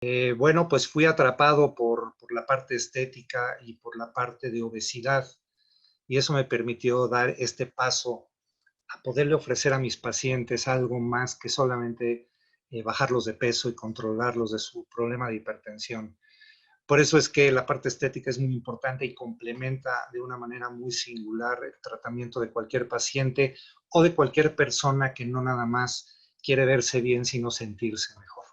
Bueno, pues fui atrapado por la parte estética y por la parte de obesidad, y eso me permitió dar este paso a poderle ofrecer a mis pacientes algo más que solamente bajarlos de peso y controlarlos de su problema de hipertensión. Por eso es que la parte estética es muy importante y complementa de una manera muy singular el tratamiento de cualquier paciente o de cualquier persona que no nada más quiere verse bien, sino sentirse mejor.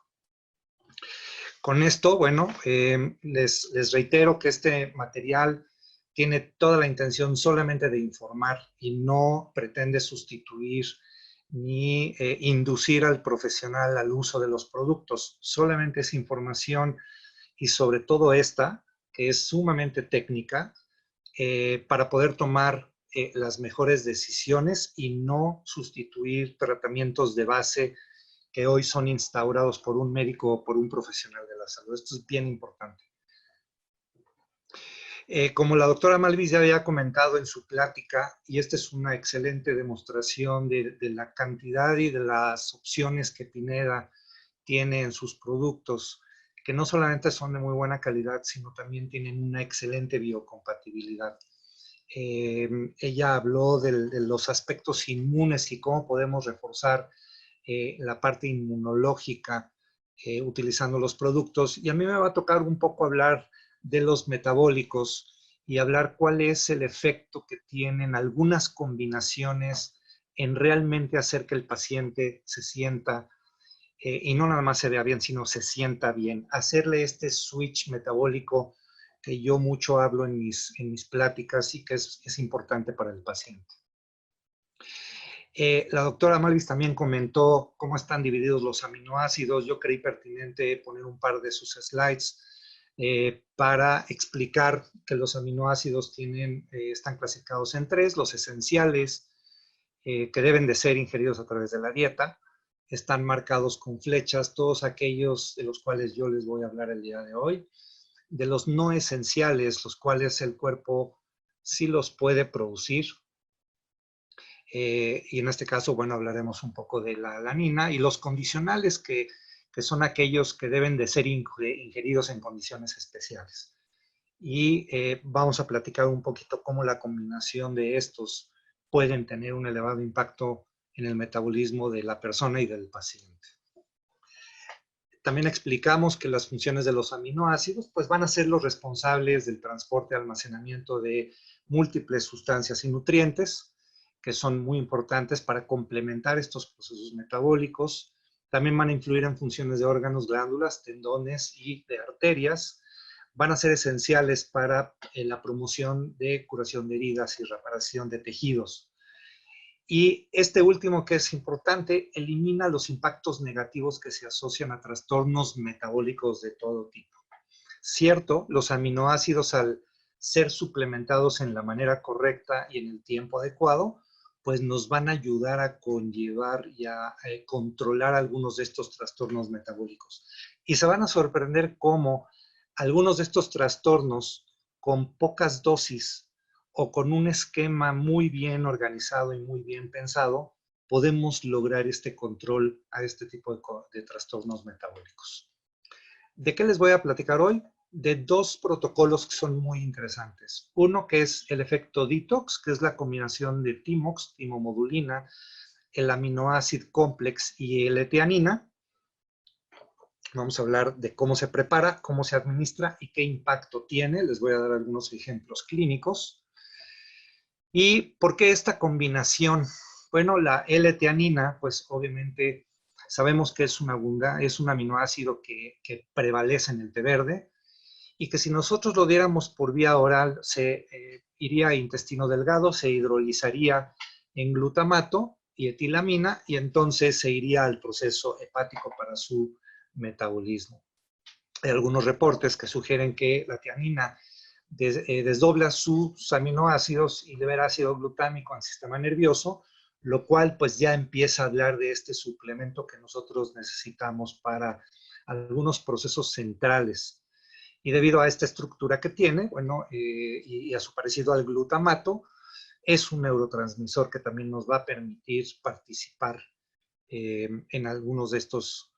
Con esto, bueno, les reitero que este material tiene toda la intención solamente de informar y no pretende sustituir ni inducir al profesional al uso de los productos. Solamente es información y sobre todo esta, que es sumamente técnica, para poder tomar las mejores decisiones y no sustituir tratamientos de base que hoy son instaurados por un médico o por un profesional de la salud. Esto es bien importante. Como la doctora Malvis ya había comentado en su plática, y esta es una excelente demostración de la cantidad y de las opciones que Pineda tiene en sus productos, que no solamente son de muy buena calidad, sino también tienen una excelente biocompatibilidad. Ella habló de los aspectos inmunes y cómo podemos reforzar la parte inmunológica utilizando los productos. Y a mí me va a tocar un poco hablar de los metabólicos y hablar cuál es el efecto que tienen algunas combinaciones en realmente hacer que el paciente se sienta, y no nada más se vea bien, sino se sienta bien. Hacerle este switch metabólico que yo mucho hablo en mis pláticas y que es importante para el paciente. La doctora Malvis también comentó cómo están divididos los aminoácidos. Yo creí pertinente poner un par de sus slides para explicar que los aminoácidos están clasificados en tres: los esenciales, que deben de ser ingeridos a través de la dieta. Están marcados con flechas, todos aquellos de los cuales yo les voy a hablar el día de hoy. De los no esenciales, los cuales el cuerpo sí los puede producir. Y en este caso, bueno, hablaremos un poco de la alanina y los condicionales que son aquellos que deben de ser ingeridos en condiciones especiales. Y vamos a platicar un poquito cómo la combinación de estos pueden tener un elevado impacto en el metabolismo de la persona y del paciente. También explicamos que las funciones de los aminoácidos pues van a ser los responsables del transporte y almacenamiento de múltiples sustancias y nutrientes, que son muy importantes para complementar estos procesos metabólicos. También van a influir en funciones de órganos, glándulas, tendones y de arterias. Van a ser esenciales para la promoción de curación de heridas y reparación de tejidos. Y este último, que es importante, elimina los impactos negativos que se asocian a trastornos metabólicos de todo tipo. Cierto, los aminoácidos, al ser suplementados en la manera correcta y en el tiempo adecuado, pues nos van a ayudar a conllevar y a controlar algunos de estos trastornos metabólicos. Y se van a sorprender cómo algunos de estos trastornos, con pocas dosis o con un esquema muy bien organizado y muy bien pensado, podemos lograr este control a este tipo de trastornos metabólicos. ¿De qué les voy a platicar hoy? De dos protocolos que son muy interesantes. Uno que es el efecto detox, que es la combinación de timox, timomodulina, el aminoácido complex y L-teanina. Vamos a hablar de cómo se prepara, cómo se administra y qué impacto tiene. Les voy a dar algunos ejemplos clínicos. ¿Y por qué esta combinación? Bueno, la L-teanina, pues obviamente sabemos que es un aminoácido que prevalece en el té verde y que si nosotros lo diéramos por vía oral se iría a intestino delgado, se hidrolizaría en glutamato y etilamina y entonces se iría al proceso hepático para su metabolismo. Hay algunos reportes que sugieren que la tiamina desdobla sus aminoácidos y libera ácido glutámico al sistema nervioso, lo cual pues ya empieza a hablar de este suplemento que nosotros necesitamos para algunos procesos centrales. Y debido a esta estructura que tiene, bueno, y a su parecido al glutamato, es un neurotransmisor que también nos va a permitir participar en algunos de estos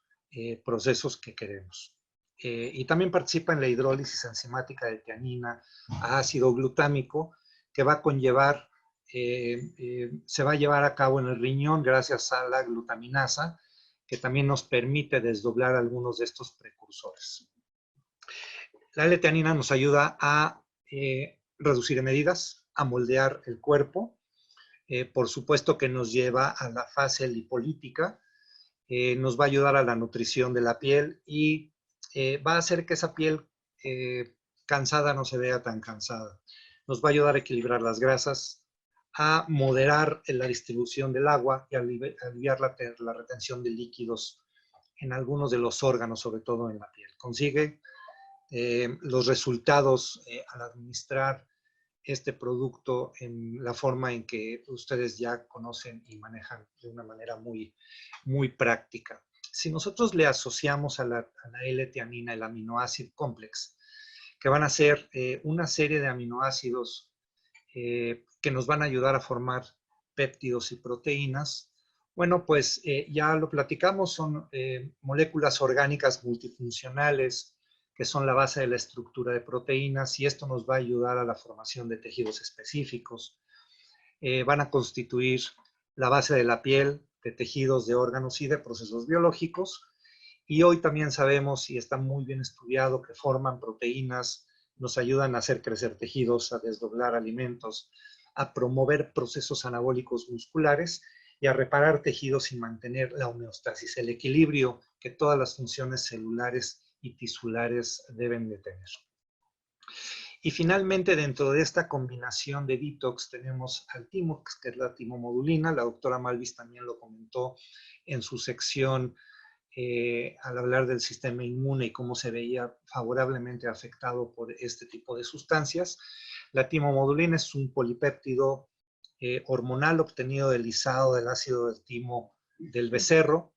procesos que queremos. y también participa en la hidrólisis enzimática de tianina a ácido glutámico, que va a conllevar, se va a llevar a cabo en el riñón gracias a la glutaminasa, que también nos permite desdoblar algunos de estos precursores. La L-teanina nos ayuda a reducir medidas, a moldear el cuerpo, por supuesto que nos lleva a la fase lipolítica, nos va a ayudar a la nutrición de la piel y va a hacer que esa piel cansada no se vea tan cansada. Nos va a ayudar a equilibrar las grasas, a moderar la distribución del agua y a aliviar la retención de líquidos en algunos de los órganos, sobre todo en la piel. Consigue los resultados al administrar este producto en la forma en que ustedes ya conocen y manejan de una manera muy, muy práctica. Si nosotros le asociamos a la L-teanina el aminoácido complex, que van a ser una serie de aminoácidos que nos van a ayudar a formar péptidos y proteínas, bueno, pues ya lo platicamos, son moléculas orgánicas multifuncionales que son la base de la estructura de proteínas, y esto nos va a ayudar a la formación de tejidos específicos. Van a constituir la base de la piel, de tejidos, de órganos y de procesos biológicos. Y hoy también sabemos, y está muy bien estudiado, que forman proteínas, nos ayudan a hacer crecer tejidos, a desdoblar alimentos, a promover procesos anabólicos musculares y a reparar tejidos y mantener la homeostasis, el equilibrio que todas las funciones celulares y tisulares deben de tener. Y finalmente, dentro de esta combinación de detox, tenemos al Timox, que es la timomodulina. La doctora Malvis también lo comentó en su sección al hablar del sistema inmune y cómo se veía favorablemente afectado por este tipo de sustancias. La timomodulina es un polipéptido hormonal obtenido del lisado del ácido del timo del becerro.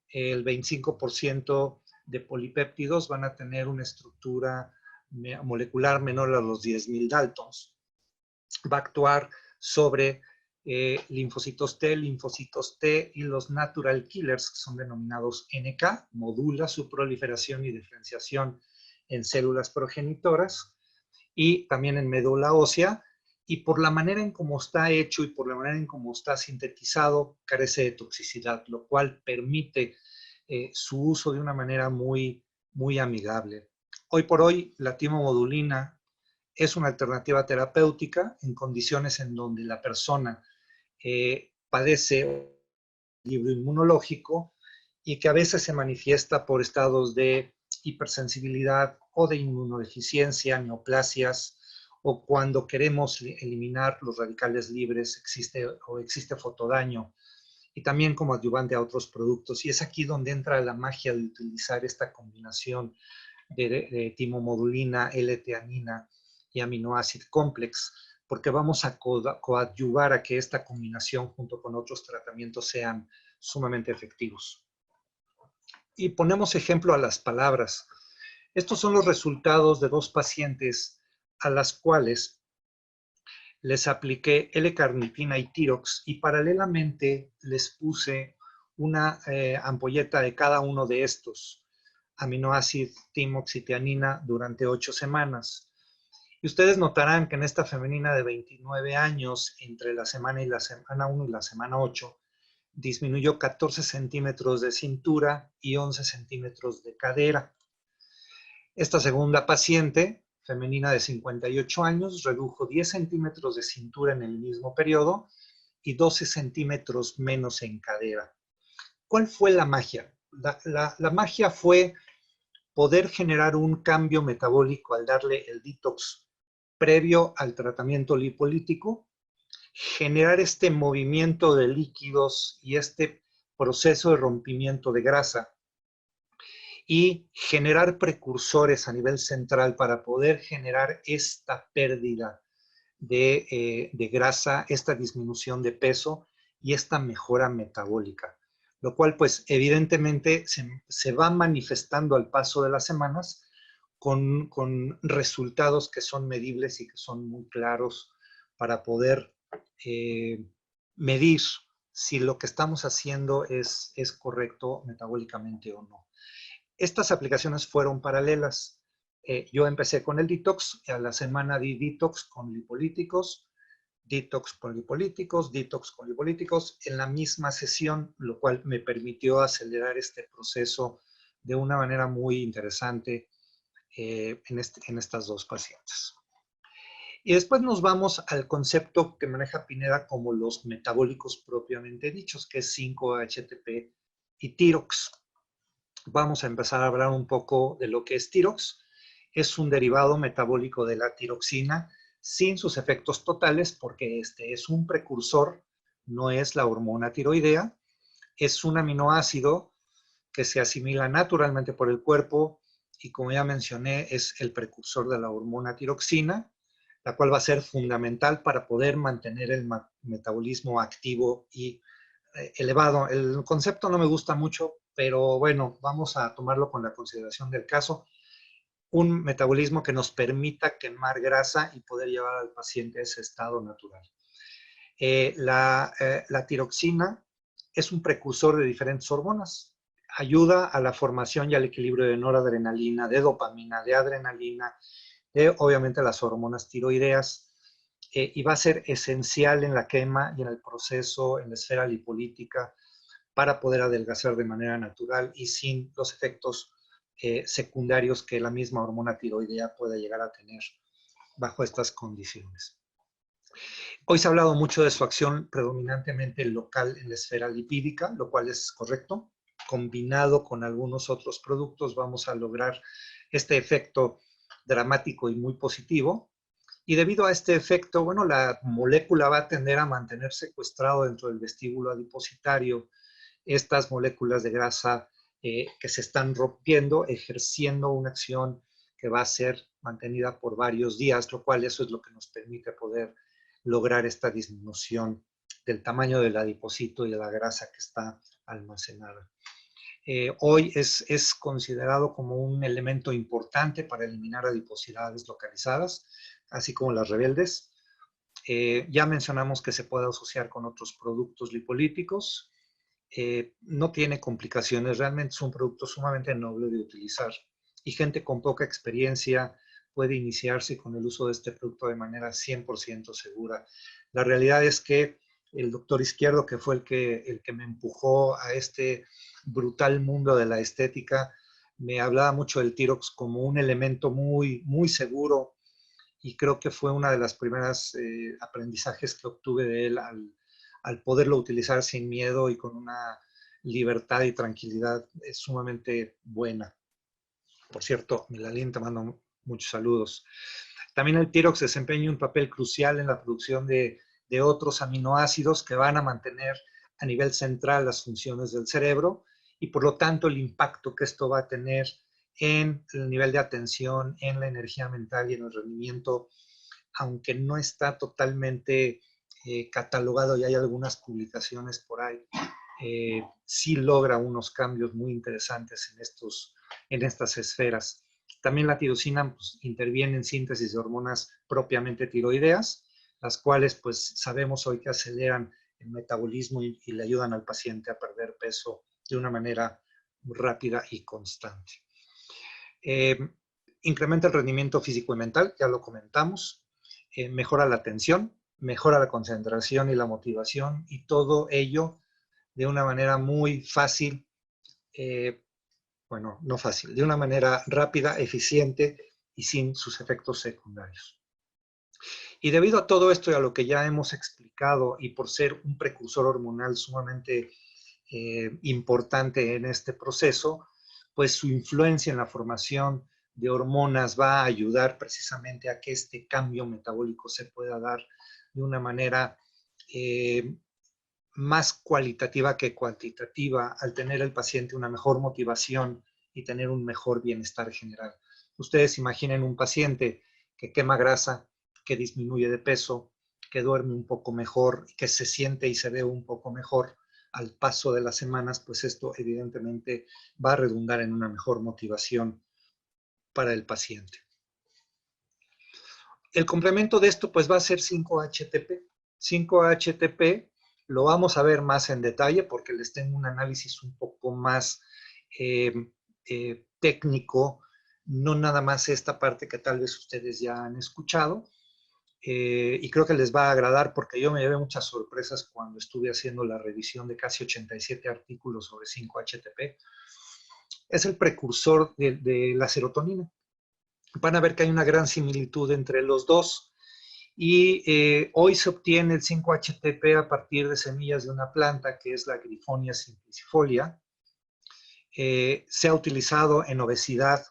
El 25% de polipéptidos van a tener una estructura molecular menor a los 10.000 Daltons. Va a actuar sobre linfocitos T y los natural killers, que son denominados NK, modula su proliferación y diferenciación en células progenitoras y también en médula ósea, y por la manera en cómo está hecho y por la manera en cómo está sintetizado, carece de toxicidad, lo cual permite su uso de una manera muy, muy amigable. Hoy por hoy, la timomodulina es una alternativa terapéutica en condiciones en donde la persona padece equilibrio inmunológico y que a veces se manifiesta por estados de hipersensibilidad o de inmunodeficiencia, neoplasias, o cuando queremos eliminar los radicales libres existe fotodaño, y también como adyuvante a otros productos. Y es aquí donde entra la magia de utilizar esta combinación de timomodulina, L-teanina y aminoácido complex, porque vamos a coadyuvar a que esta combinación junto con otros tratamientos sean sumamente efectivos. Y ponemos ejemplo a las palabras. Estos son los resultados de 2 pacientes a las cuales les apliqué L-carnitina y Tirox, y paralelamente les puse una ampolleta de cada uno de estos aminoácidos, timox y tianina, durante 8 semanas. Y ustedes notarán que en esta femenina de 29 años, entre la semana 1 y la semana 8, disminuyó 14 centímetros de cintura y 11 centímetros de cadera. Esta segunda paciente, femenina de 58 años, redujo 10 centímetros de cintura en el mismo periodo y 12 centímetros menos en cadera. ¿Cuál fue la magia? La magia fue poder generar un cambio metabólico al darle el detox previo al tratamiento lipolítico, generar este movimiento de líquidos y este proceso de rompimiento de grasa y generar precursores a nivel central para poder generar esta pérdida de grasa, esta disminución de peso y esta mejora metabólica, lo cual pues evidentemente se va manifestando al paso de las semanas con resultados que son medibles y que son muy claros para poder medir si lo que estamos haciendo es correcto metabólicamente o no. Estas aplicaciones fueron paralelas. Yo empecé con el detox, a la semana di detox con lipolíticos, detox con lipolíticos, detox con lipolíticos, en la misma sesión, lo cual me permitió acelerar este proceso de una manera muy interesante en estas dos pacientes. Y después nos vamos al concepto que maneja Pineda como los metabólicos propiamente dichos, que es 5-HTP y tirox. Vamos a empezar a hablar un poco de lo que es tirox. Es un derivado metabólico de la tiroxina sin sus efectos totales, porque este es un precursor, no es la hormona tiroidea, es un aminoácido que se asimila naturalmente por el cuerpo y, como ya mencioné, es el precursor de la hormona tiroxina, la cual va a ser fundamental para poder mantener el metabolismo activo y elevado. El concepto no me gusta mucho, pero bueno, vamos a tomarlo con la consideración del caso. Un metabolismo que nos permita quemar grasa y poder llevar al paciente a ese estado natural. La tiroxina es un precursor de diferentes hormonas. Ayuda a la formación y al equilibrio de noradrenalina, de dopamina, de adrenalina, de obviamente las hormonas tiroideas, y va a ser esencial en la quema y en el proceso, en la esfera lipolítica, para poder adelgazar de manera natural y sin los efectos secundarios que la misma hormona tiroidea puede llegar a tener bajo estas condiciones. Hoy se ha hablado mucho de su acción predominantemente local en la esfera lipídica, lo cual es correcto. Combinado con algunos otros productos vamos a lograr este efecto dramático y muy positivo. Y debido a este efecto, bueno, la molécula va a tender a mantener secuestrado dentro del vestíbulo adipositario estas moléculas de grasa que se están rompiendo, ejerciendo una acción que va a ser mantenida por varios días, lo cual eso es lo que nos permite poder lograr esta disminución del tamaño del adipocito y de la grasa que está almacenada. Hoy es considerado como un elemento importante para eliminar adiposidades localizadas, así como las rebeldes. Ya mencionamos que se puede asociar con otros productos lipolíticos. No tiene complicaciones, realmente es un producto sumamente noble de utilizar y gente con poca experiencia puede iniciarse con el uso de este producto de manera 100% segura. La realidad es que el doctor Izquierdo, que fue el que me empujó a este brutal mundo de la estética, me hablaba mucho del Tirox como un elemento muy, muy seguro, y creo que fue una de las primeras aprendizajes que obtuve de él al poderlo utilizar sin miedo y con una libertad y tranquilidad sumamente buena. Por cierto, Milalín, te mando muchos saludos. También el Tirox desempeña un papel crucial en la producción de otros aminoácidos que van a mantener a nivel central las funciones del cerebro, y por lo tanto el impacto que esto va a tener en el nivel de atención, en la energía mental y en el rendimiento, aunque no está totalmente catalogado y hay algunas publicaciones por ahí, sí logra unos cambios muy interesantes en estas esferas. También la tirosina pues, interviene en síntesis de hormonas propiamente tiroideas, las cuales pues sabemos hoy que aceleran el metabolismo y le ayudan al paciente a perder peso de una manera rápida y constante. Incrementa el rendimiento físico y mental, ya lo comentamos, mejora la atención, mejora la concentración y la motivación, y todo ello de una manera muy fácil, bueno, no fácil, de una manera rápida, eficiente y sin sus efectos secundarios. Y debido a todo esto y a lo que ya hemos explicado, y por ser un precursor hormonal sumamente importante en este proceso, pues su influencia en la formación de hormonas va a ayudar precisamente a que este cambio metabólico se pueda dar de una manera más cualitativa que cuantitativa, al tener el paciente una mejor motivación y tener un mejor bienestar general. Ustedes imaginen un paciente que quema grasa, que disminuye de peso, que duerme un poco mejor, que se siente y se ve un poco mejor al paso de las semanas, pues esto evidentemente va a redundar en una mejor motivación para el paciente. El complemento de esto pues va a ser 5-HTP. 5-HTP lo vamos a ver más en detalle porque les tengo un análisis un poco más técnico, no nada más esta parte que tal vez ustedes ya han escuchado, y creo que les va a agradar porque yo me llevé muchas sorpresas cuando estuve haciendo la revisión de casi 87 artículos sobre 5-HTP. Es el precursor de la serotonina. Van a ver que hay una gran similitud entre los dos. Y hoy se obtiene el 5-HTP a partir de semillas de una planta que es la Griffonia simplicifolia. Se ha utilizado en obesidad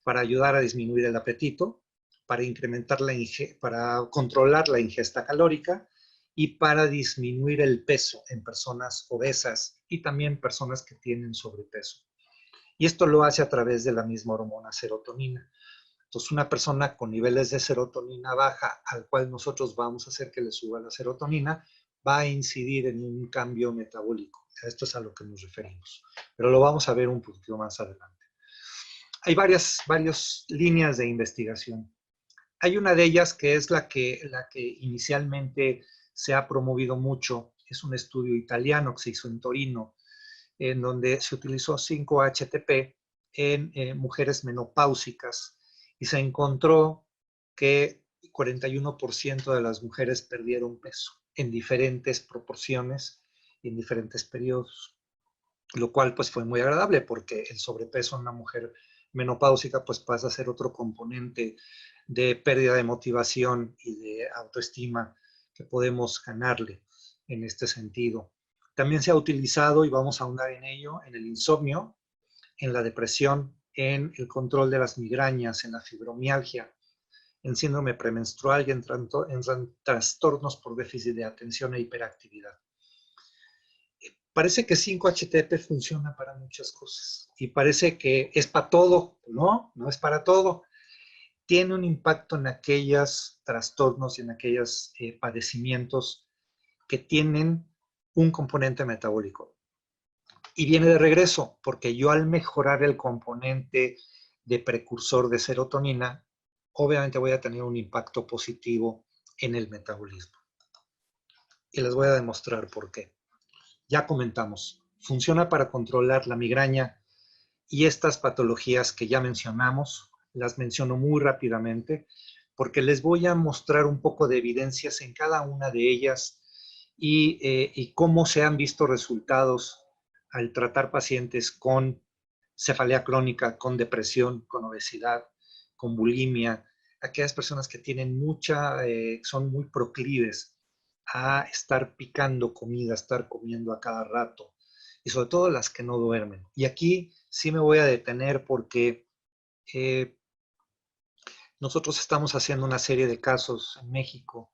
para ayudar a disminuir el apetito, para incrementar para controlar la ingesta calórica y para disminuir el peso en personas obesas y también personas que tienen sobrepeso. Y esto lo hace a través de la misma hormona serotonina. Entonces, una persona con niveles de serotonina baja, al cual nosotros vamos a hacer que le suba la serotonina, va a incidir en un cambio metabólico. Esto es a lo que nos referimos. Pero lo vamos a ver un poquito más adelante. Hay varias líneas de investigación. Hay una de ellas que es la que inicialmente se ha promovido mucho. Es un estudio italiano que se hizo en Torino, en donde se utilizó 5-HTP en mujeres menopáusicas y se encontró que 41% de las mujeres perdieron peso en diferentes proporciones y en diferentes periodos, lo cual pues fue muy agradable porque el sobrepeso en una mujer menopáusica pues pasa a ser otro componente de pérdida de motivación y de autoestima que podemos ganarle en este sentido. También se ha utilizado, y vamos a ahondar en ello, en el insomnio, en la depresión, en el control de las migrañas, en la fibromialgia, en síndrome premenstrual y en trastornos por déficit de atención e hiperactividad. Parece que 5-HTP funciona para muchas cosas y parece que es para todo. No, no es para todo. Tiene un impacto en aquellos trastornos y en aquellos padecimientos que tienen un componente metabólico. Y viene de regreso, porque yo al mejorar el componente de precursor de serotonina, obviamente voy a tener un impacto positivo en el metabolismo. Y les voy a demostrar por qué. Ya comentamos, funciona para controlar la migraña y estas patologías que ya mencionamos, las menciono muy rápidamente, porque les voy a mostrar un poco de evidencias en cada una de ellas y cómo se han visto resultados al tratar pacientes con cefalea crónica, con depresión, con obesidad, con bulimia, aquellas personas que tienen son muy proclives a estar picando comida, a estar comiendo a cada rato, y sobre todo las que no duermen. Y aquí sí me voy a detener porque nosotros estamos haciendo una serie de casos en México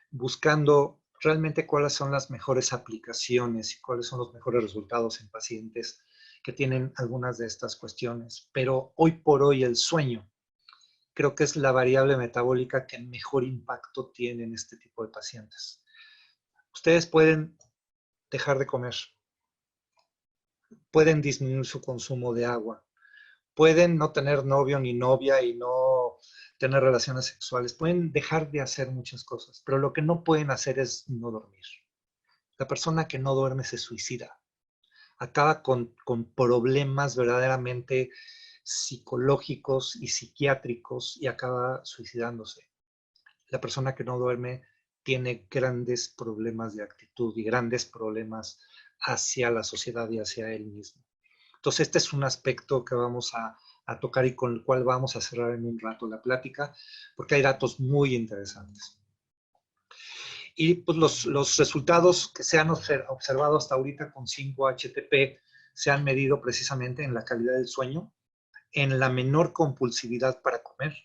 buscando realmente cuáles son las mejores aplicaciones y cuáles son los mejores resultados en pacientes que tienen algunas de estas cuestiones. Pero hoy por hoy el sueño creo que es la variable metabólica que mejor impacto tiene en este tipo de pacientes. Ustedes pueden dejar de comer, pueden disminuir su consumo de agua, pueden no tener novio ni novia y no tener relaciones sexuales, pueden dejar de hacer muchas cosas, pero lo que no pueden hacer es no dormir. La persona que no duerme se suicida, acaba con problemas verdaderamente psicológicos y psiquiátricos y acaba suicidándose. La persona que no duerme tiene grandes problemas de actitud y grandes problemas hacia la sociedad y hacia él mismo. Entonces, este es un aspecto que vamos a tocar y con el cual vamos a cerrar en un rato la plática, porque hay datos muy interesantes. Y pues los resultados que se han observado hasta ahorita con 5-HTP se han medido precisamente en la calidad del sueño, en la menor compulsividad para comer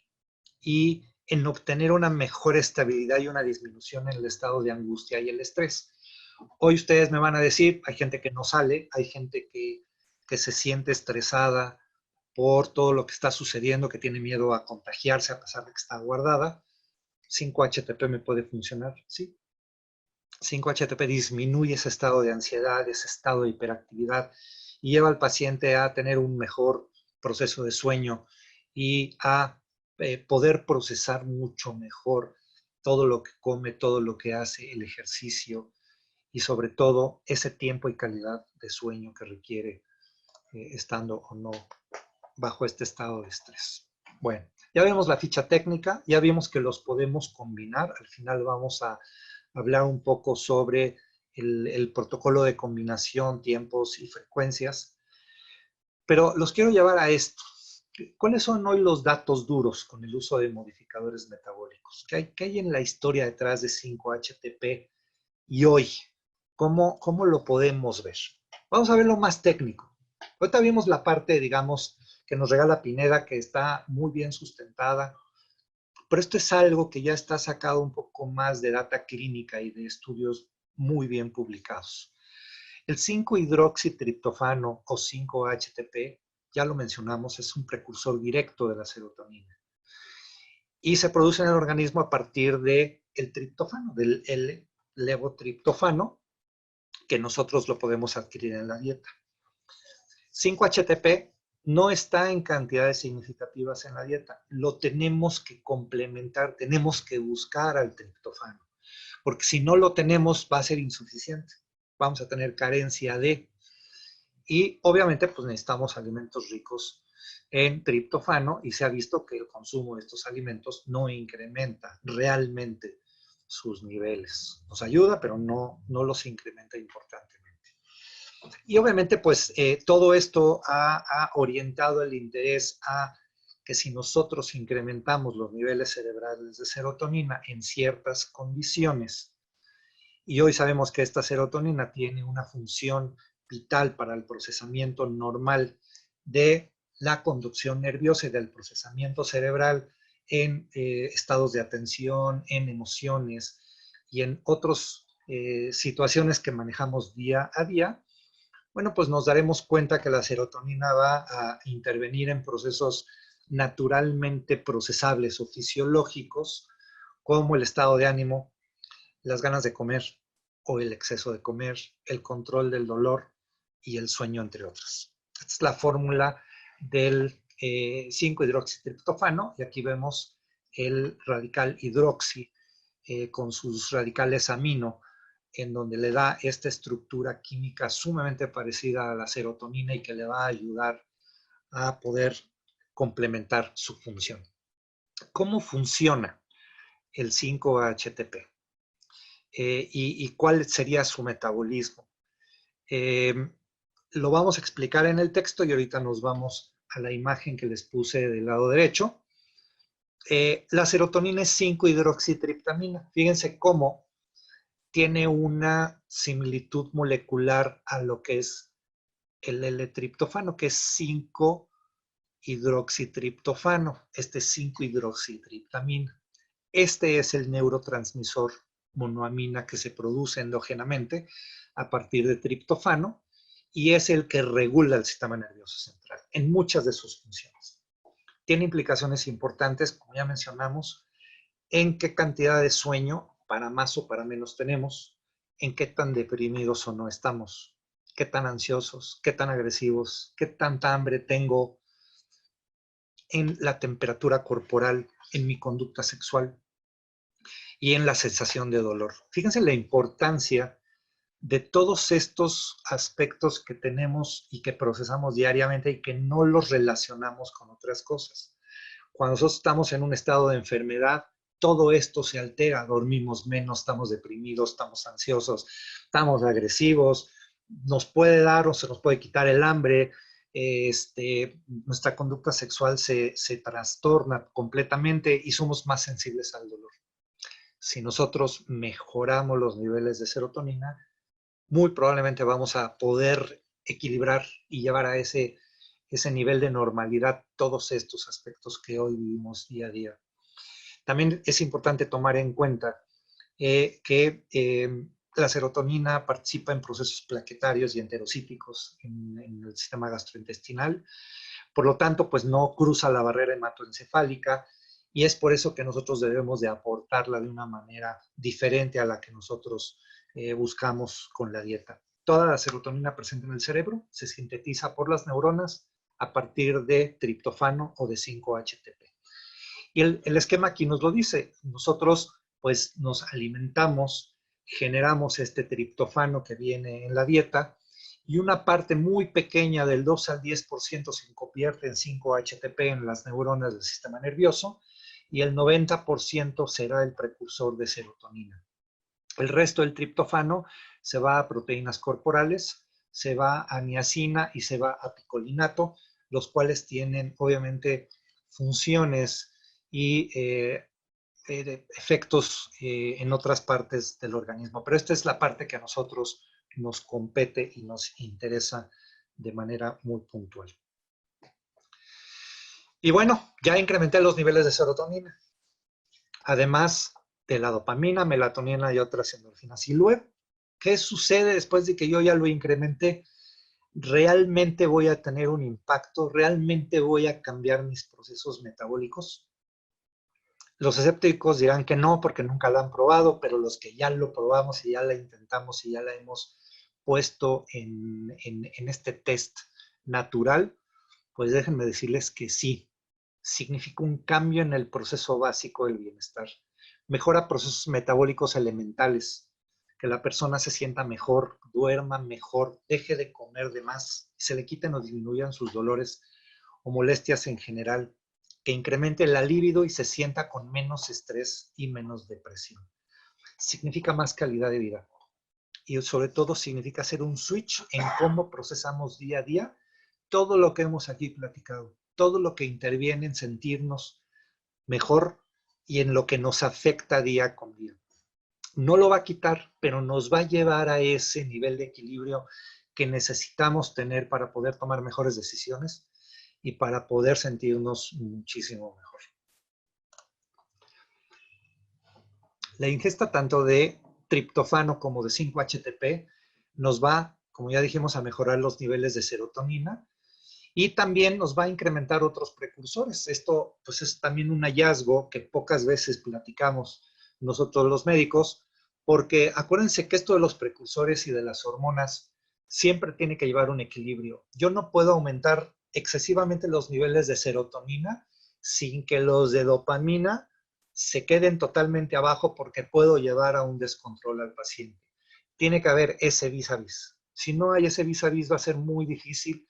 y en obtener una mejor estabilidad y una disminución en el estado de angustia y el estrés. Hoy ustedes me van a decir, hay gente que no sale, hay gente que se siente estresada por todo lo que está sucediendo, que tiene miedo a contagiarse a pesar de que está guardada. 5-HTP me puede funcionar, sí. 5-HTP disminuye ese estado de ansiedad, ese estado de hiperactividad y lleva al paciente a tener un mejor proceso de sueño y a poder procesar mucho mejor todo lo que come, todo lo que hace, el ejercicio y sobre todo ese tiempo y calidad de sueño que requiere estando o no bajo este estado de estrés. Bueno, ya vemos la ficha técnica, ya vimos que los podemos combinar. Al final vamos a hablar un poco sobre el protocolo de combinación, tiempos y frecuencias. Pero los quiero llevar a esto. ¿Cuáles son hoy los datos duros con el uso de modificadores metabólicos? ¿Qué hay en la historia detrás de 5-HTP y hoy? ¿Cómo lo podemos ver? Vamos a ver lo más técnico. Ahorita vimos la parte, digamos, que nos regala Pineda, que está muy bien sustentada, pero esto es algo que ya está sacado un poco más de data clínica y de estudios muy bien publicados. El 5-hidroxitriptofano o 5-HTP, ya lo mencionamos, es un precursor directo de la serotonina. Y se produce en el organismo a partir del triptofano, del levotriptofano, que nosotros lo podemos adquirir en la dieta. 5-HTP no está en cantidades significativas en la dieta. Lo tenemos que complementar, tenemos que buscar al triptofano, porque si no lo tenemos va a ser insuficiente. Vamos a tener carencia de... Y obviamente pues necesitamos alimentos ricos en triptofano y se ha visto que el consumo de estos alimentos no incrementa realmente sus niveles. Nos ayuda, pero no los incrementa importantemente. Y obviamente pues todo esto ha orientado el interés a que si nosotros incrementamos los niveles cerebrales de serotonina en ciertas condiciones, y hoy sabemos que esta serotonina tiene una función vital para el procesamiento normal de la conducción nerviosa y del procesamiento cerebral en estados de atención, en emociones y en otras situaciones que manejamos día a día. Bueno, pues nos daremos cuenta que la serotonina va a intervenir en procesos naturalmente procesables o fisiológicos, como el estado de ánimo, las ganas de comer o el exceso de comer, el control del dolor y el sueño, entre otras. Esta es la fórmula del 5-hidroxitriptofano y aquí vemos el radical hidroxi con sus radicales amino, en donde le da esta estructura química sumamente parecida a la serotonina y que le va a ayudar a poder complementar su función. ¿Cómo funciona el 5-HTP? Y cuál sería su metabolismo. Lo vamos a explicar en el texto y ahorita nos vamos a la imagen que les puse del lado derecho. La serotonina es 5-hidroxitriptamina. Fíjense cómo tiene una similitud molecular a lo que es el L-triptofano, que es 5-hidroxitriptofano. Este es 5-hidroxitriptamina. Este es el neurotransmisor monoamina que se produce endógenamente a partir de triptofano y es el que regula el sistema nervioso central en muchas de sus funciones. Tiene implicaciones importantes, como ya mencionamos, en qué cantidad de sueño, para más o para menos tenemos, en qué tan deprimidos o no estamos, qué tan ansiosos, qué tan agresivos, qué tanta hambre tengo, en la temperatura corporal, en mi conducta sexual y en la sensación de dolor. Fíjense la importancia de todos estos aspectos que tenemos y que procesamos diariamente y que no los relacionamos con otras cosas. Cuando nosotros estamos en un estado de enfermedad, todo esto se altera, dormimos menos, estamos deprimidos, estamos ansiosos, estamos agresivos, nos puede dar o se nos puede quitar el hambre, nuestra conducta sexual se trastorna completamente y somos más sensibles al dolor. Si nosotros mejoramos los niveles de serotonina, muy probablemente vamos a poder equilibrar y llevar a ese nivel de normalidad todos estos aspectos que hoy vivimos día a día. También es importante tomar en cuenta que la serotonina participa en procesos plaquetarios y enterocíticos en el sistema gastrointestinal. Por lo tanto, pues no cruza la barrera hematoencefálica y es por eso que nosotros debemos de aportarla de una manera diferente a la que nosotros buscamos con la dieta. Toda la serotonina presente en el cerebro se sintetiza por las neuronas a partir de triptofano o de 5-HTP. Y el esquema aquí nos lo dice. Nosotros pues nos alimentamos, generamos este triptofano que viene en la dieta y una parte muy pequeña del 2 al 10% se convierte en 5-HTP en las neuronas del sistema nervioso y el 90% será el precursor de serotonina. El resto del triptofano se va a proteínas corporales, se va a niacina y se va a picolinato, los cuales tienen obviamente funciones y efectos en otras partes del organismo. Pero esta es la parte que a nosotros nos compete y nos interesa de manera muy puntual. Y bueno, ya incrementé los niveles de serotonina, además de la dopamina, melatonina y otras endorfinas. Y luego, ¿qué sucede después de que yo ya lo incrementé? ¿Realmente voy a tener un impacto? ¿Realmente voy a cambiar mis procesos metabólicos? Los escépticos dirán que no, porque nunca la han probado, pero los que ya lo probamos y ya la intentamos y ya la hemos puesto en este test natural, pues déjenme decirles que sí, significa un cambio en el proceso básico del bienestar. Mejora procesos metabólicos elementales, que la persona se sienta mejor, duerma mejor, deje de comer de más, se le quiten o disminuyan sus dolores o molestias en general, que incremente la libido y se sienta con menos estrés y menos depresión. Significa más calidad de vida y sobre todo significa hacer un switch en cómo procesamos día a día todo lo que hemos aquí platicado, todo lo que interviene en sentirnos mejor y en lo que nos afecta día con día. No lo va a quitar, pero nos va a llevar a ese nivel de equilibrio que necesitamos tener para poder tomar mejores decisiones y para poder sentirnos muchísimo mejor. La ingesta tanto de triptofano como de 5-HTP nos va, como ya dijimos, a mejorar los niveles de serotonina y también nos va a incrementar otros precursores. Esto pues es también un hallazgo que pocas veces platicamos nosotros los médicos, porque acuérdense que esto de los precursores y de las hormonas siempre tiene que llevar un equilibrio. Yo no puedo aumentar excesivamente los niveles de serotonina sin que los de dopamina se queden totalmente abajo porque puedo llevar a un descontrol al paciente. Tiene que haber ese vis a vis. Si no hay ese vis a vis va a ser muy difícil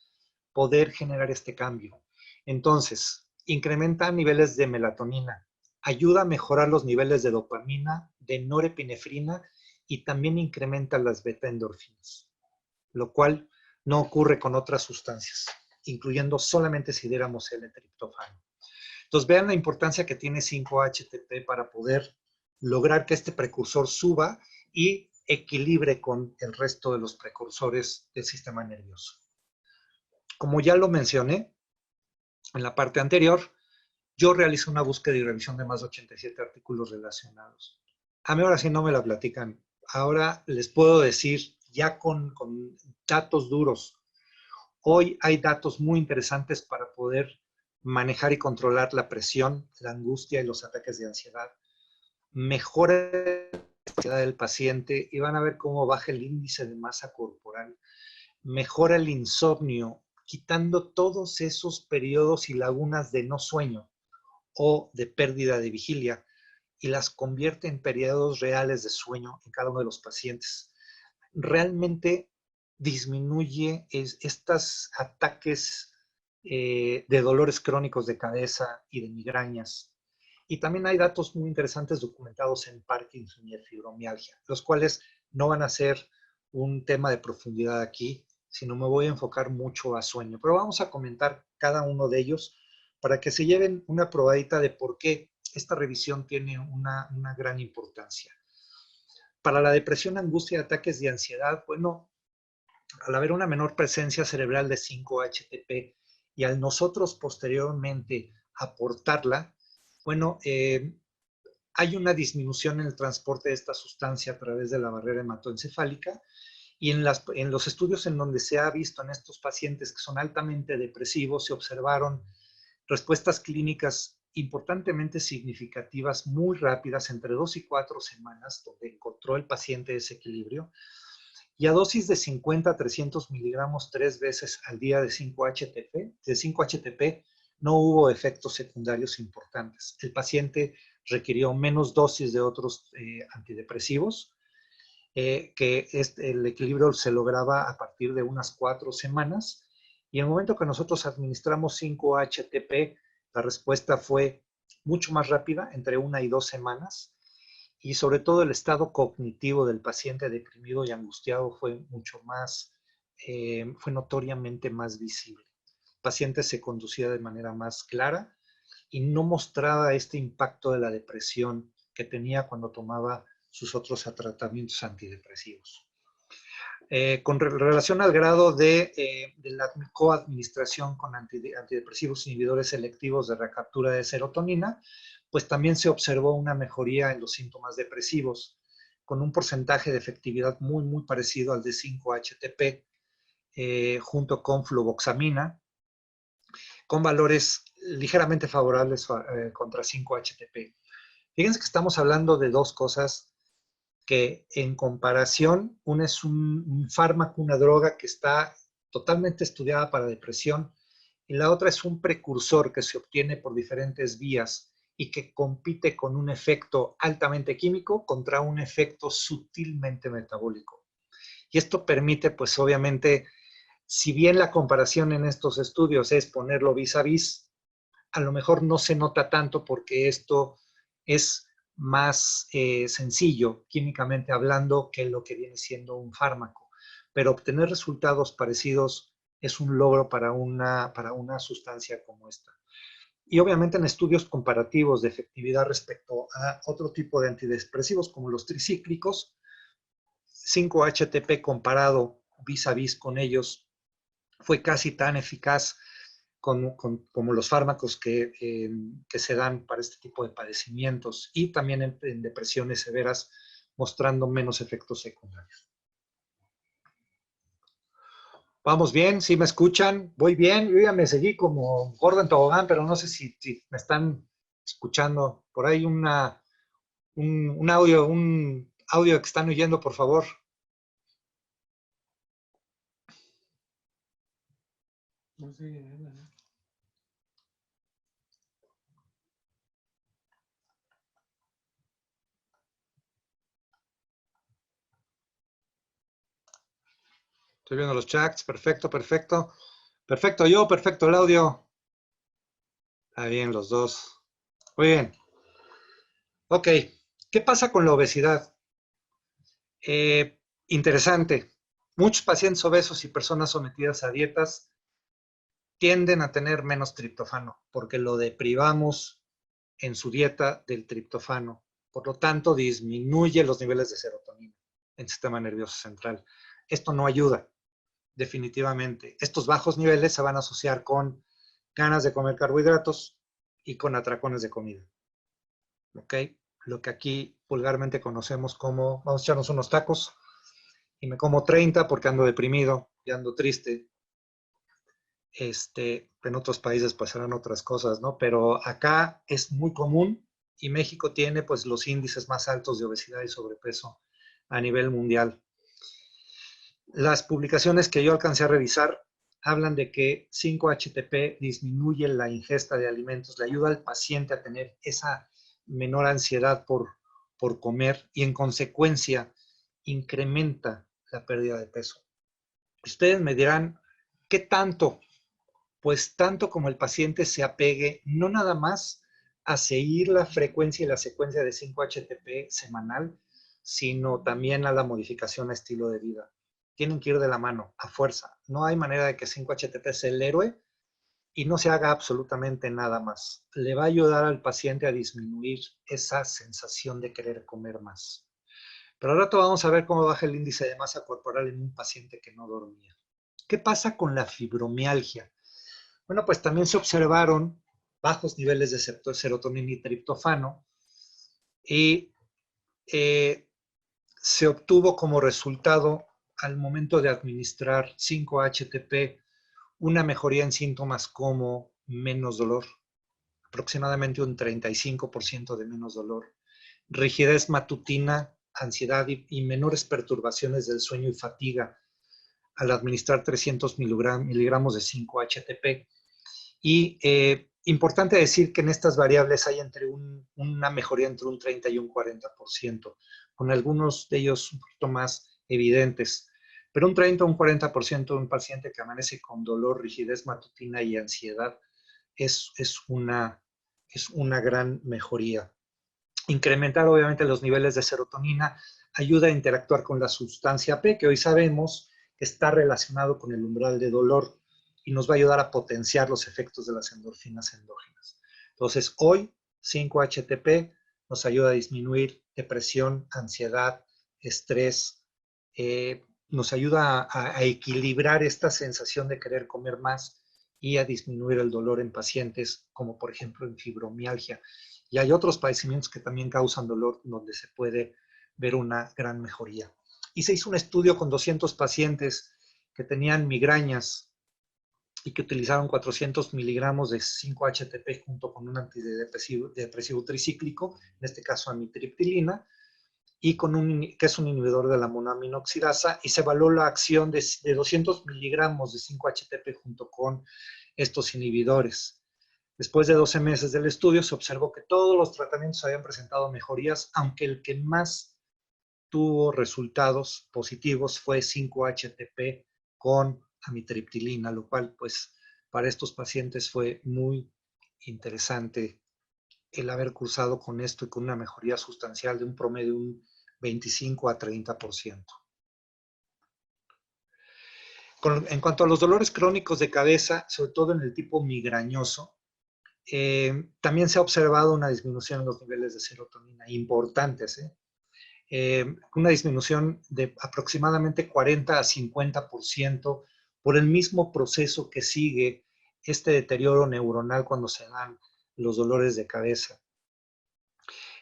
poder generar este cambio. Entonces, incrementa niveles de melatonina, ayuda a mejorar los niveles de dopamina, de norepinefrina y también incrementa las beta-endorfinas, lo cual no ocurre con otras sustancias, incluyendo solamente si diéramos el triptofano. Entonces, vean la importancia que tiene 5-HTP para poder lograr que este precursor suba y equilibre con el resto de los precursores del sistema nervioso. Como ya lo mencioné en la parte anterior, yo realicé una búsqueda y revisión de más de 87 artículos relacionados. A mí ahora sí no me la platican. Ahora les puedo decir ya con datos duros. Hoy hay datos muy interesantes para poder manejar y controlar la presión, la angustia y los ataques de ansiedad. Mejora la ansiedad del paciente y van a ver cómo baja el índice de masa corporal. Mejora el insomnio, quitando todos esos periodos y lagunas de no sueño o de pérdida de vigilia y las convierte en periodos reales de sueño en cada uno de los pacientes. Realmente disminuye estos ataques de dolores crónicos de cabeza y de migrañas. Y también hay datos muy interesantes documentados en Parkinson y fibromialgia, los cuales no van a ser un tema de profundidad aquí, sino me voy a enfocar mucho a sueño. Pero vamos a comentar cada uno de ellos para que se lleven una probadita de por qué esta revisión tiene una gran importancia. Para la depresión, angustia y ataques de ansiedad, bueno, al haber una menor presencia cerebral de 5-HTP y al nosotros posteriormente aportarla, bueno, hay una disminución en el transporte de esta sustancia a través de la barrera hematoencefálica y en los estudios en donde se ha visto en estos pacientes que son altamente depresivos, se observaron respuestas clínicas importantemente significativas, muy rápidas, entre 2 y 4 semanas, donde encontró el paciente ese equilibrio, y a dosis de 50 a 300 miligramos 3 veces al día de 5-HTP, no hubo efectos secundarios importantes. El paciente requirió menos dosis de otros antidepresivos el equilibrio se lograba a partir de unas 4 semanas. Y en el momento que nosotros administramos 5-HTP, la respuesta fue mucho más rápida, entre 1 y 2 semanas. Y sobre todo el estado cognitivo del paciente deprimido y angustiado fue mucho más, fue notoriamente más visible. El paciente se conducía de manera más clara y no mostraba este impacto de la depresión que tenía cuando tomaba sus otros tratamientos antidepresivos. Con relación al grado de la coadministración con antidepresivos inhibidores selectivos de recaptura de serotonina, pues también se observó una mejoría en los síntomas depresivos, con un porcentaje de efectividad muy, muy parecido al de 5-HTP, junto con fluvoxamina, con valores ligeramente favorables contra 5-HTP. Fíjense que estamos hablando de dos cosas que en comparación, una es un fármaco, una droga que está totalmente estudiada para depresión, y la otra es un precursor que se obtiene por diferentes vías y que compite con un efecto altamente químico contra un efecto sutilmente metabólico. Y esto permite, pues obviamente, si bien la comparación en estos estudios es ponerlo vis a vis, a lo mejor no se nota tanto porque esto es más sencillo, químicamente hablando, que lo que viene siendo un fármaco. Pero obtener resultados parecidos es un logro para una sustancia como esta. Y obviamente en estudios comparativos de efectividad respecto a otro tipo de antidepresivos como los tricíclicos, 5-HTP comparado vis a vis con ellos fue casi tan eficaz como los fármacos que se dan para este tipo de padecimientos y también en depresiones severas, mostrando menos efectos secundarios. Vamos bien, ¿sí me escuchan? Voy bien, yo ya me seguí como gordo en tobogán, pero no sé si me están escuchando. Por ahí un audio que están oyendo, por favor. No sé, estoy viendo los chats, perfecto, perfecto. Perfecto yo, perfecto el audio. Está bien los dos. Muy bien. Ok, ¿qué pasa con la obesidad? Interesante. Muchos pacientes obesos y personas sometidas a dietas tienden a tener menos triptófano porque lo deprivamos en su dieta del triptófano. Por lo tanto, disminuye los niveles de serotonina en el sistema nervioso central. Esto no ayuda, definitivamente. Estos bajos niveles se van a asociar con ganas de comer carbohidratos y con atracones de comida. ¿Ok? Lo que aquí vulgarmente conocemos como, vamos a echarnos unos tacos y me como 30 porque ando deprimido y ando triste. En otros países pues serán otras cosas, ¿no? Pero acá es muy común y México tiene pues los índices más altos de obesidad y sobrepeso a nivel mundial. Las publicaciones que yo alcancé a revisar hablan de que 5-HTP disminuye la ingesta de alimentos, le ayuda al paciente a tener esa menor ansiedad por comer y en consecuencia incrementa la pérdida de peso. Ustedes me dirán, ¿qué tanto? Pues tanto como el paciente se apegue no nada más a seguir la frecuencia y la secuencia de 5-HTP semanal, sino también a la modificación a estilo de vida. Tienen que ir de la mano, a fuerza. No hay manera de que 5-HTP sea el héroe y no se haga absolutamente nada más. Le va a ayudar al paciente a disminuir esa sensación de querer comer más. Pero al rato vamos a ver cómo baja el índice de masa corporal en un paciente que no dormía. ¿Qué pasa con la fibromialgia? Bueno, pues también se observaron bajos niveles de serotonina y triptófano y se obtuvo como resultado al momento de administrar 5-HTP una mejoría en síntomas como menos dolor, aproximadamente un 35% de menos dolor, rigidez matutina, ansiedad y menores perturbaciones del sueño y fatiga al administrar 300 miligramos de 5-HTP. Y Importante decir que en estas variables hay una mejoría entre un 30 y un 40%, con algunos de ellos un poquito más evidentes. Pero un 30 o un 40% de un paciente que amanece con dolor, rigidez matutina y ansiedad es una gran mejoría. Incrementar obviamente los niveles de serotonina ayuda a interactuar con la sustancia P, que hoy sabemos que está relacionado con el umbral de dolor y nos va a ayudar a potenciar los efectos de las endorfinas endógenas. Entonces, hoy 5-HTP nos ayuda a disminuir depresión, ansiedad, estrés, nos ayuda a equilibrar esta sensación de querer comer más y a disminuir el dolor en pacientes como por ejemplo en fibromialgia. Y hay otros padecimientos que también causan dolor donde se puede ver una gran mejoría. Y se hizo un estudio con 200 pacientes que tenían migrañas y que utilizaron 400 miligramos de 5-HTP junto con un antidepresivo tricíclico, en este caso amitriptilina, y que es un inhibidor de la monoaminoxidasa, y se evaluó la acción de 200 miligramos de 5-HTP junto con estos inhibidores. Después de 12 meses del estudio, se observó que todos los tratamientos habían presentado mejorías, aunque el que más tuvo resultados positivos fue 5-HTP con amitriptilina, lo cual, pues, para estos pacientes fue muy interesante el haber cursado con esto y con una mejoría sustancial de un promedio de un 25 a 30%. En cuanto a los dolores crónicos de cabeza, sobre todo en el tipo migrañoso, también se ha observado una disminución en los niveles de serotonina importantes, una disminución de aproximadamente 40 a 50% por el mismo proceso que sigue este deterioro neuronal cuando se dan los dolores de cabeza.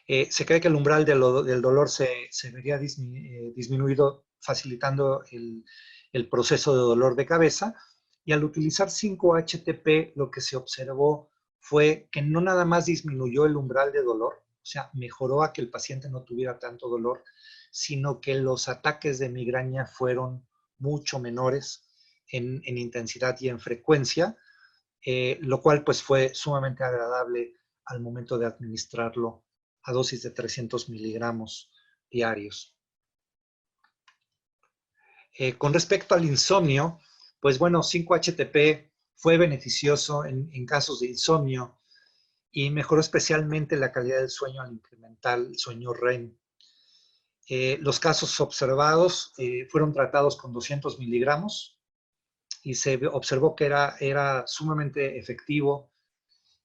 Se cree que el umbral del dolor se vería disminuido facilitando el proceso de dolor de cabeza, y al utilizar 5-HTP lo que se observó fue que no nada más disminuyó el umbral de dolor, o sea, mejoró a que el paciente no tuviera tanto dolor, sino que los ataques de migraña fueron mucho menores en intensidad y en frecuencia, lo cual pues fue sumamente agradable al momento de administrarlo a dosis de 300 miligramos diarios. Con respecto al insomnio, pues bueno, 5-HTP fue beneficioso en casos de insomnio y mejoró especialmente la calidad del sueño al incrementar el sueño REM. Los casos observados fueron tratados con 200 miligramos y se observó que era sumamente efectivo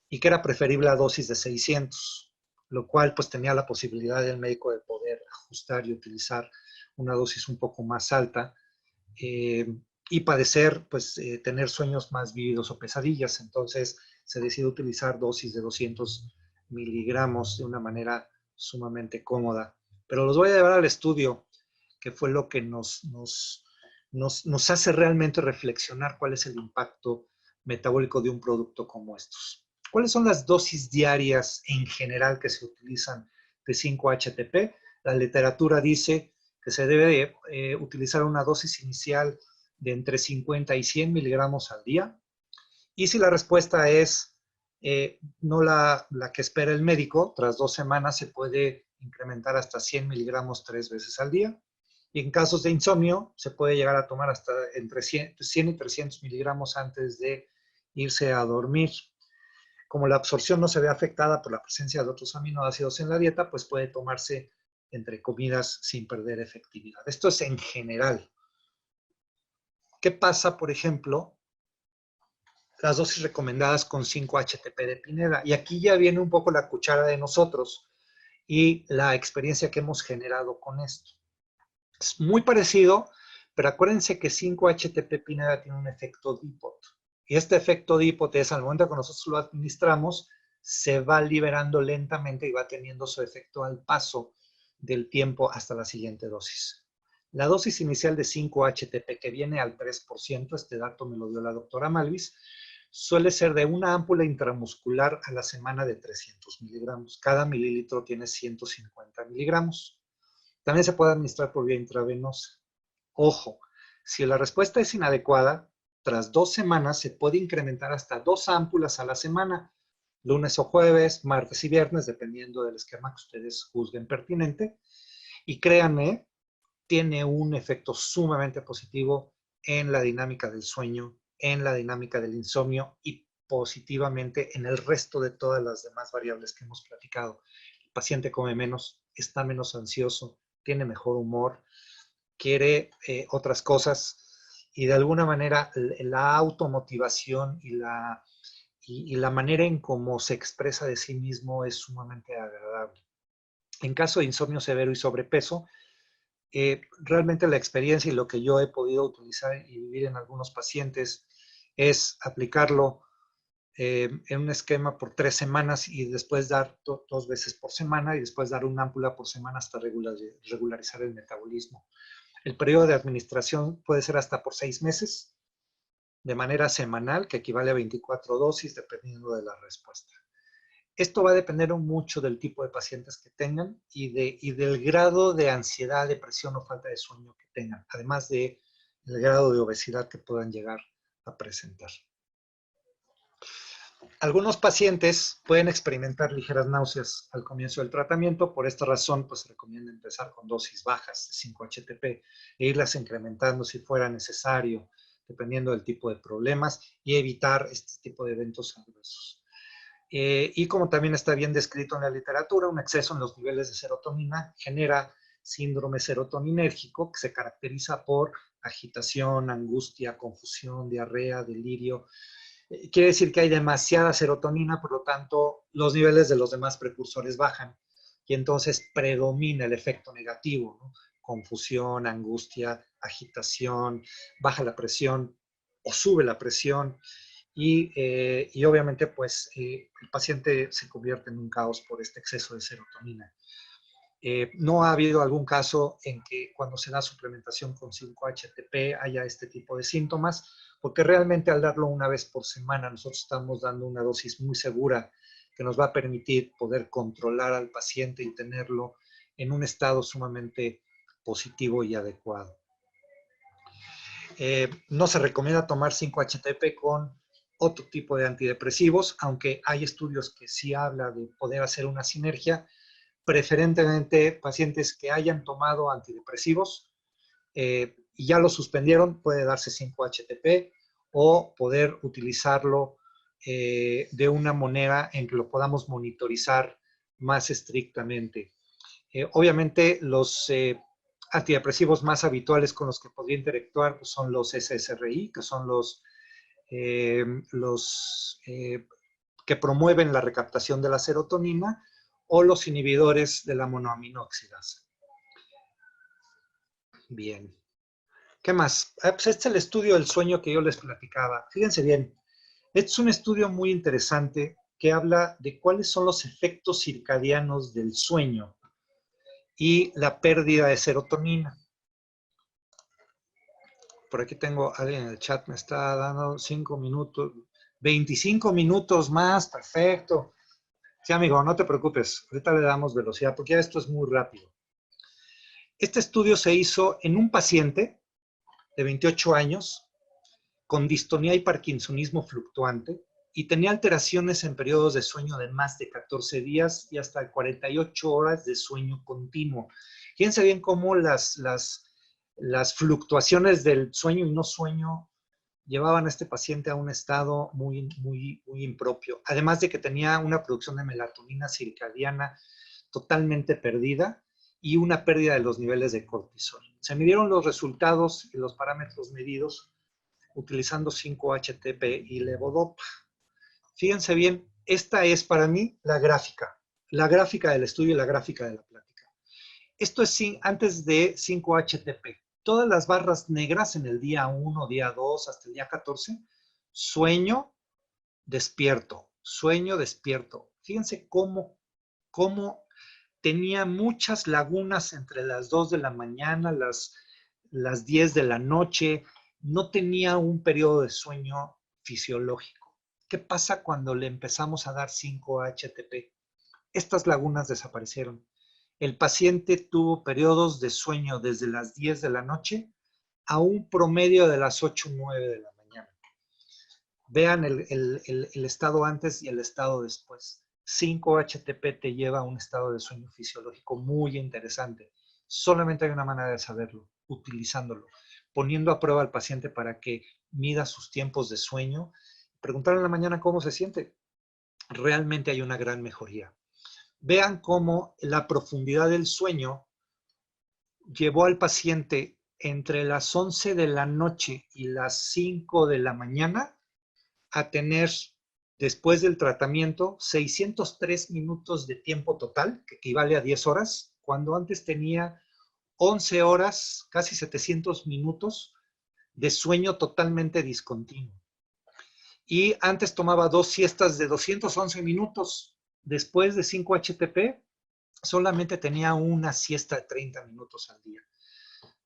y que era preferible a dosis de 600, lo cual pues tenía la posibilidad del médico de poder ajustar y utilizar una dosis un poco más alta y padecer, pues tener sueños más vívidos o pesadillas. Entonces se decidió utilizar dosis de 200 miligramos de una manera sumamente cómoda. Pero los voy a llevar al estudio, que fue lo que nos hace realmente reflexionar cuál es el impacto metabólico de un producto como estos. ¿Cuáles son las dosis diarias en general que se utilizan de 5-HTP? La literatura dice que se debe utilizar una dosis inicial de entre 50 y 100 miligramos al día. Y si la respuesta es no la que espera el médico, tras 2 semanas se puede incrementar hasta 100 miligramos 3 veces al día. Y en casos de insomnio se puede llegar a tomar hasta entre 100 y 300 miligramos antes de irse a dormir. Como la absorción no se ve afectada por la presencia de otros aminoácidos en la dieta, pues puede tomarse entre comidas sin perder efectividad. Esto es en general. ¿Qué pasa, por ejemplo, las dosis recomendadas con 5-HTP de Pineda? Y aquí ya viene un poco la cuchara de nosotros y la experiencia que hemos generado con esto. Es muy parecido, pero acuérdense que 5-HTP Pineda tiene un efecto dipot. Y este efecto dipot es, al momento que nosotros lo administramos, se va liberando lentamente y va teniendo su efecto al paso del tiempo hasta la siguiente dosis. La dosis inicial de 5-HTP, que viene al 3%, este dato me lo dio la doctora Malvis, suele ser de una ámpula intramuscular a la semana de 300 miligramos. Cada mililitro tiene 150 miligramos. También se puede administrar por vía intravenosa. Ojo, si la respuesta es inadecuada, tras 2 semanas se puede incrementar hasta 2 ámpulas a la semana, lunes o jueves, martes y viernes, dependiendo del esquema que ustedes juzguen pertinente. Y créanme, tiene un efecto sumamente positivo en la dinámica del sueño, en la dinámica del insomnio y positivamente en el resto de todas las demás variables que hemos platicado. El paciente come menos, está menos ansioso, tiene mejor humor, quiere otras cosas y de alguna manera la automotivación y la manera en cómo se expresa de sí mismo es sumamente agradable. En caso de insomnio severo y sobrepeso, realmente la experiencia y lo que yo he podido utilizar y vivir en algunos pacientes es aplicarlo en un esquema por 3 semanas y después dar 2 veces por semana y después dar una ámpula por semana hasta regularizar el metabolismo. El periodo de administración puede ser hasta por 6 meses, de manera semanal, que equivale a 24 dosis, dependiendo de la respuesta. Esto va a depender mucho del tipo de pacientes que tengan y del grado de ansiedad, depresión o falta de sueño que tengan, además del grado de obesidad que puedan llegar a presentar. Algunos pacientes pueden experimentar ligeras náuseas al comienzo del tratamiento. Por esta razón, pues se recomienda empezar con dosis bajas de 5-HTP e irlas incrementando si fuera necesario, dependiendo del tipo de problemas, y evitar este tipo de eventos adversos. Y como también está bien descrito en la literatura, un exceso en los niveles de serotonina genera síndrome serotoninérgico, que se caracteriza por agitación, angustia, confusión, diarrea, delirio. Quiere decir que hay demasiada serotonina, por lo tanto, los niveles de los demás precursores bajan y entonces predomina el efecto negativo, ¿no? Confusión, angustia, agitación, baja la presión o sube la presión y obviamente pues el paciente se convierte en un caos por este exceso de serotonina. No ha habido algún caso en que cuando se da suplementación con 5-HTP haya este tipo de síntomas, porque realmente al darlo una vez por semana nosotros estamos dando una dosis muy segura que nos va a permitir poder controlar al paciente y tenerlo en un estado sumamente positivo y adecuado. No se recomienda tomar 5-HTP con otro tipo de antidepresivos, aunque hay estudios que sí hablan de poder hacer una sinergia, preferentemente pacientes que hayan tomado antidepresivos y ya lo suspendieron, puede darse 5-HTP o poder utilizarlo de una manera en que lo podamos monitorizar más estrictamente. Obviamente los antidepresivos más habituales con los que podría interactuar pues, son los SSRI, que son los que promueven la recaptación de la serotonina, o los inhibidores de la monoaminoxidasa. Bien. ¿Qué más? Pues este es el estudio del sueño que yo les platicaba. Fíjense bien, este es un estudio muy interesante que habla de cuáles son los efectos circadianos del sueño y la pérdida de serotonina. Por aquí tengo alguien en el chat, me está dando 5 minutos, 25 minutos más, perfecto. Sí, amigo, no te preocupes, ahorita le damos velocidad porque ya esto es muy rápido. Este estudio se hizo en un paciente de 28 años con distonía y parkinsonismo fluctuante y tenía alteraciones en periodos de sueño de más de 14 días y hasta 48 horas de sueño continuo. Fíjense bien cómo las fluctuaciones del sueño y no sueño llevaban a este paciente a un estado muy impropio. Además de que tenía una producción de melatonina circadiana totalmente perdida y una pérdida de los niveles de cortisol. Se midieron los resultados y los parámetros medidos utilizando 5-HTP y levodopa. Fíjense bien, esta es para mí la gráfica del estudio y la gráfica de la plática. Esto es antes de 5-HTP. Todas las barras negras en el día 1, día 2, hasta el día 14, sueño, despierto, sueño, despierto. Fíjense cómo tenía muchas lagunas entre las 2 de la mañana, las 10 de la noche, no tenía un periodo de sueño fisiológico. ¿Qué pasa cuando le empezamos a dar 5-HTP? Estas lagunas desaparecieron. El paciente tuvo periodos de sueño desde las 10 de la noche a un promedio de las 8 o 9 de la mañana. Vean el estado antes y el estado después. 5-HTP te lleva a un estado de sueño fisiológico muy interesante. Solamente hay una manera de saberlo, utilizándolo, poniendo a prueba al paciente para que mida sus tiempos de sueño, preguntarle en la mañana cómo se siente. Realmente hay una gran mejoría. Vean cómo la profundidad del sueño llevó al paciente entre las 11 de la noche y las 5 de la mañana a tener, después del tratamiento, 603 minutos de tiempo total, que equivale a 10 horas, cuando antes tenía 11 horas, casi 700 minutos de sueño totalmente discontinuo. Y antes tomaba 2 siestas de 211 minutos. Después de 5-HTP, solamente tenía una siesta de 30 minutos al día.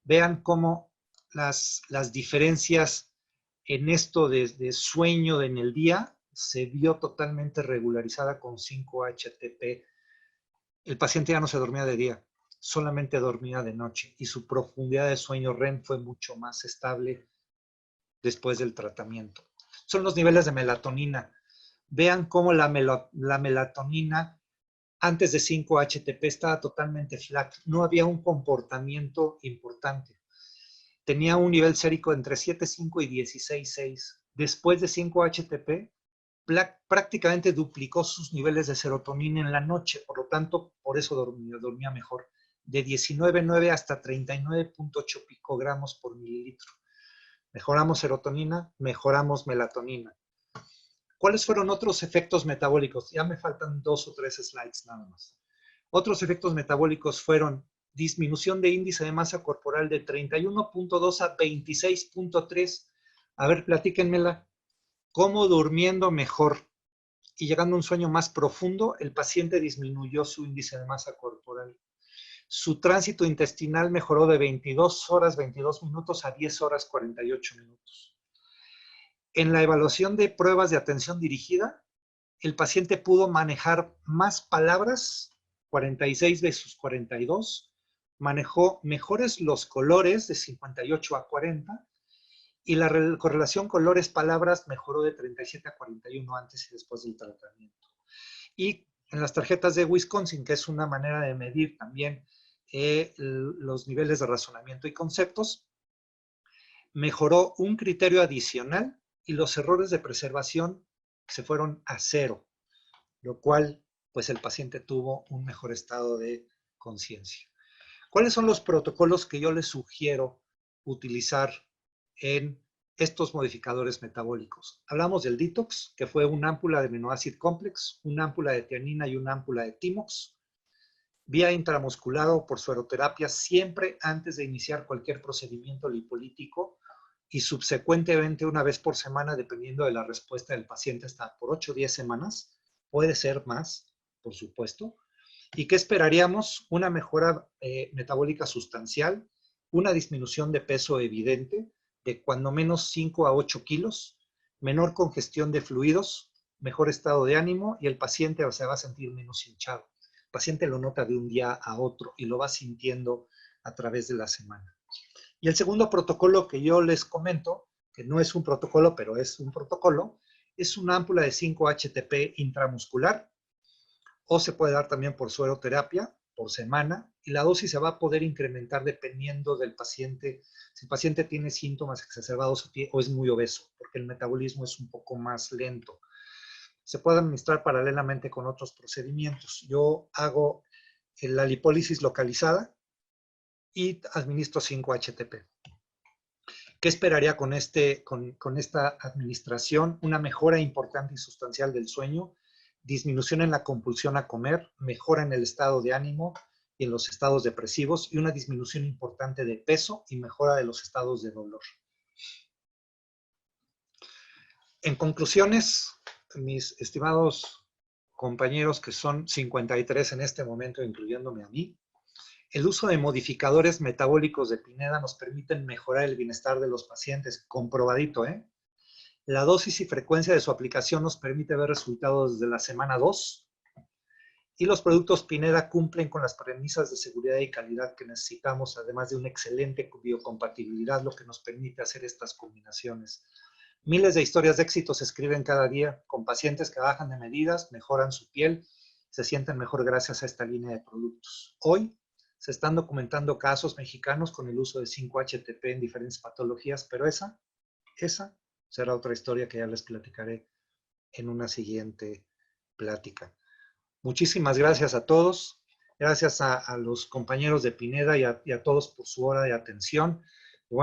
Vean cómo las diferencias en esto de sueño en el día se vio totalmente regularizada con 5-HTP. El paciente ya no se dormía de día, solamente dormía de noche y su profundidad de sueño REM fue mucho más estable después del tratamiento. Son los niveles de melatonina. Vean cómo la melatonina antes de 5-HTP estaba totalmente flat. No había un comportamiento importante. Tenía un nivel sérico entre 7.5 y 16.6. Después de 5-HTP, prácticamente duplicó sus niveles de serotonina en la noche, por lo tanto, por eso dormía mejor. De 19.9 hasta 39.8 picogramos por mililitro. Mejoramos serotonina, mejoramos melatonina. ¿Cuáles fueron otros efectos metabólicos? Ya me faltan 2 o 3 slides nada más. Otros efectos metabólicos fueron disminución de índice de masa corporal de 31.2 a 26.3. A ver, platíquenmela. ¿Cómo durmiendo mejor y llegando a un sueño más profundo, el paciente disminuyó su índice de masa corporal? Su tránsito intestinal mejoró de 22 horas 22 minutos a 10 horas 48 minutos. En la evaluación de pruebas de atención dirigida, el paciente pudo manejar más palabras, 46 de sus 42, manejó mejores los colores de 58 a 40 y la correlación colores-palabras mejoró de 37 a 41 antes y después del tratamiento. Y en las tarjetas de Wisconsin, que es una manera de medir también los niveles de razonamiento y conceptos, mejoró un criterio adicional y los errores de preservación se fueron a 0, lo cual, pues el paciente tuvo un mejor estado de conciencia. ¿Cuáles son los protocolos que yo les sugiero utilizar en estos modificadores metabólicos? Hablamos del detox, que fue una ámpula de aminoácido complex, una ámpula de tiamina y una ámpula de timox, vía intramuscular o por sueroterapia, siempre antes de iniciar cualquier procedimiento lipolítico y subsecuentemente una vez por semana, dependiendo de la respuesta del paciente, hasta por 8 o 10 semanas, puede ser más, por supuesto. ¿Y qué esperaríamos? Una mejora metabólica sustancial, una disminución de peso evidente de cuando menos 5 a 8 kilos, menor congestión de fluidos, mejor estado de ánimo y el paciente se va a sentir menos hinchado. El paciente lo nota de un día a otro y lo va sintiendo a través de la semana. Y el segundo protocolo que yo les comento, que no es un protocolo, pero es un protocolo, es una ámpula de 5-HTP intramuscular, o se puede dar también por sueroterapia por semana, y la dosis se va a poder incrementar dependiendo del paciente, si el paciente tiene síntomas exacerbados o es muy obeso, porque el metabolismo es un poco más lento. Se puede administrar paralelamente con otros procedimientos. Yo hago la lipólisis localizada y administro 5-HTP. ¿Qué esperaría con esta administración? Una mejora importante y sustancial del sueño, disminución en la compulsión a comer, mejora en el estado de ánimo y en los estados depresivos y una disminución importante de peso y mejora de los estados de dolor. En conclusiones, mis estimados compañeros, que son 53 en este momento, incluyéndome a mí, el uso de modificadores metabólicos de Pineda nos permiten mejorar el bienestar de los pacientes, comprobadito, ¿eh? La dosis y frecuencia de su aplicación nos permite ver resultados desde la semana 2 y los productos Pineda cumplen con las premisas de seguridad y calidad que necesitamos, además de una excelente biocompatibilidad, lo que nos permite hacer estas combinaciones. Miles de historias de éxito se escriben cada día con pacientes que bajan de medidas, mejoran su piel, se sienten mejor gracias a esta línea de productos. Hoy se están documentando casos mexicanos con el uso de 5-HTP en diferentes patologías, pero esa será otra historia que ya les platicaré en una siguiente plática. Muchísimas gracias a todos. Gracias a los compañeros de Pineda y a todos por su hora de atención.